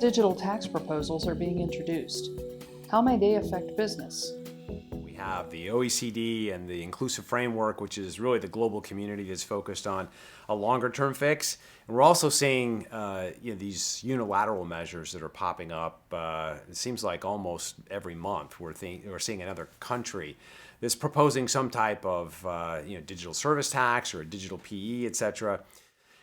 digital tax proposals are being introduced? How may they affect business? We have the OECD and the inclusive framework, which is really the global community that's focused on a longer-term fix. And we're also seeing these unilateral measures that are popping up. It seems like almost every month we're seeing another country that's proposing some type of digital service tax or a digital PE, et cetera.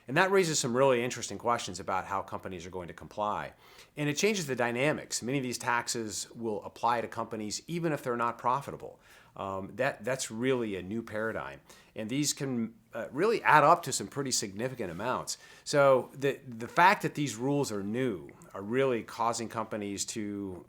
And that raises some really interesting questions about how companies are going to comply. And it changes the dynamics. Many of these taxes will apply to companies even if they're not profitable. That's really a new paradigm. And these can really add up to some pretty significant amounts. So the fact that these rules are new are really causing companies to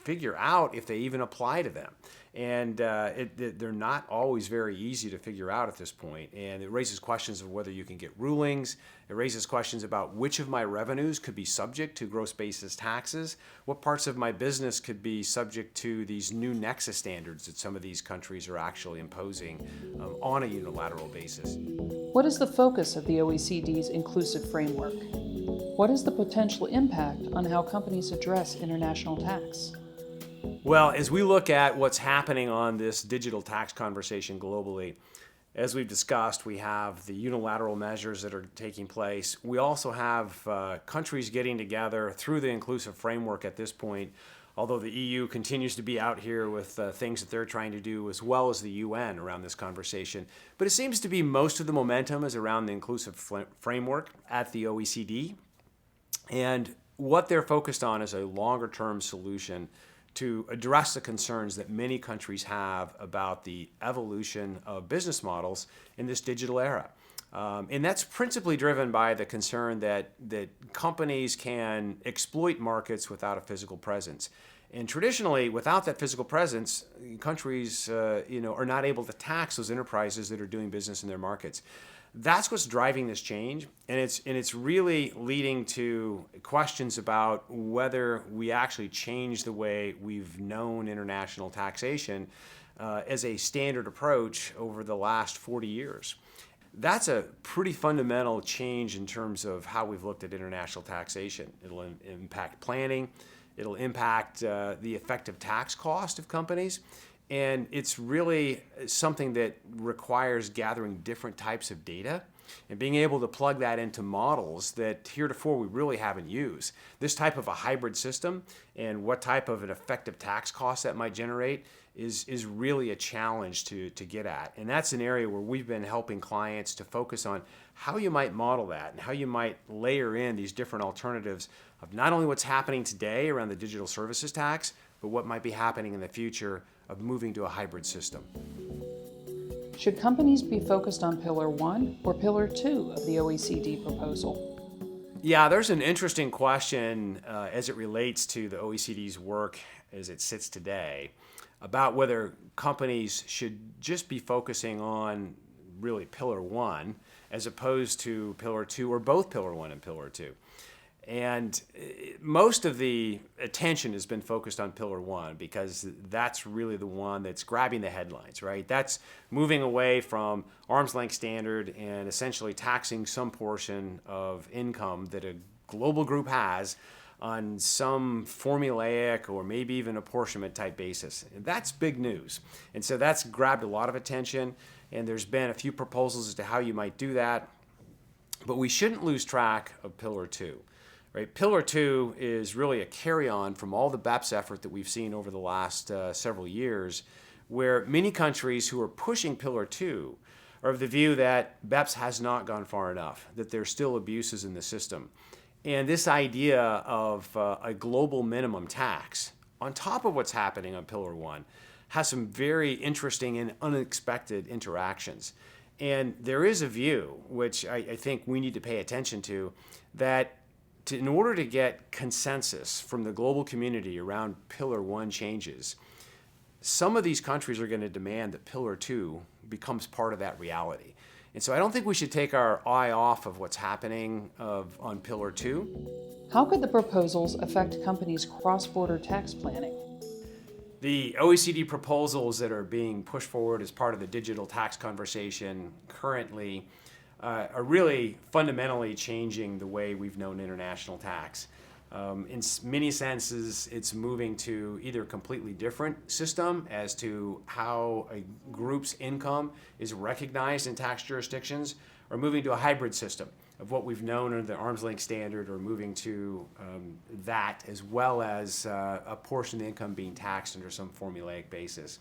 figure out if they even apply to them. And they're not always very easy to figure out at this point. And it raises questions of whether you can get rulings. It raises questions about which of my revenues could be subject to gross basis taxes. What parts of my business could be subject to these new nexus standards that some of these countries are actually imposing on a unilateral basis. What is the focus of the OECD's inclusive framework? What is the potential impact on how companies address international tax? Well, as we look at what's happening on this digital tax conversation globally, as we've discussed, we have the unilateral measures that are taking place. We also have countries getting together through the inclusive framework at this point, although the EU continues to be out here with things that they're trying to do, as well as the UN around this conversation. But it seems to be most of the momentum is around the inclusive framework at the OECD. And what they're focused on is a longer-term solution to address the concerns that many countries have about the evolution of business models in this digital era. And that's principally driven by the concern that companies can exploit markets without a physical presence. And traditionally, without that physical presence, countries are not able to tax those enterprises that are doing business in their markets. That's what's driving this change, and it's really leading to questions about whether we actually change the way we've known international taxation as a standard approach over the last 40 years. That's a pretty fundamental change in terms of how we've looked at international taxation. It'll impact planning, it'll impact the effective tax cost of companies. And it's really something that requires gathering different types of data and being able to plug that into models that heretofore we really haven't used. This type of a hybrid system and what type of an effective tax cost that might generate is really a challenge to get at. And that's an area where we've been helping clients to focus on how you might model that and how you might layer in these different alternatives of not only what's happening today around the digital services tax, but what might be happening in the future of moving to a hybrid system. Should companies be focused on Pillar 1 or Pillar 2 of the OECD proposal? Yeah, there's an interesting question as it relates to the OECD's work as it sits today about whether companies should just be focusing on really Pillar 1 as opposed to Pillar 2 or both Pillar 1 and Pillar 2. And most of the attention has been focused on Pillar 1 because that's really the one that's grabbing the headlines, right? That's moving away from arm's length standard and essentially taxing some portion of income that a global group has on some formulaic or maybe even apportionment type basis. And that's big news. And so that's grabbed a lot of attention, and there's been a few proposals as to how you might do that. But we shouldn't lose track of Pillar 2. Right? Pillar 2 is really a carry-on from all the BEPS effort that we've seen over the last several years, where many countries who are pushing Pillar 2 are of the view that BEPS has not gone far enough, that there's still abuses in the system. And this idea of a global minimum tax, on top of what's happening on Pillar 1, has some very interesting and unexpected interactions. And there is a view, which I think we need to pay attention to, that in order to get consensus from the global community around Pillar 1 changes, some of these countries are going to demand that Pillar 2 becomes part of that reality. And so I don't think we should take our eye off of what's happening on Pillar 2. How could the proposals affect companies' cross-border tax planning? The OECD proposals that are being pushed forward as part of the digital tax conversation currently are really fundamentally changing the way we've known international tax. In many senses, it's moving to either a completely different system as to how a group's income is recognized in tax jurisdictions, or moving to a hybrid system of what we've known under the arm's length standard, or moving to that, as well as a portion of the income being taxed under some formulaic basis.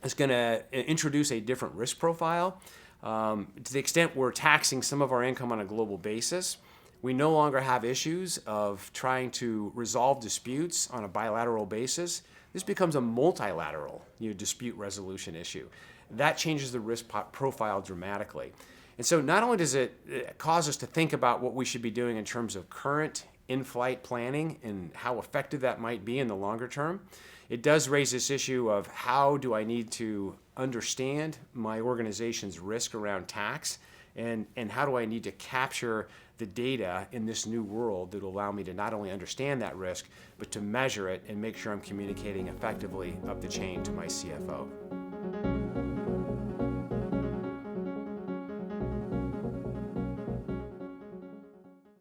It's going to introduce a different risk profile. To the extent we're taxing some of our income on a global basis, we no longer have issues of trying to resolve disputes on a bilateral basis. This becomes a multilateral dispute resolution issue. That changes the risk profile dramatically. And so not only does it cause us to think about what we should be doing in terms of current in-flight planning and how effective that might be in the longer term, it does raise this issue of how do I need to understand my organization's risk around tax, and how do I need to capture the data in this new world that will allow me to not only understand that risk, but to measure it and make sure I'm communicating effectively up the chain to my CFO.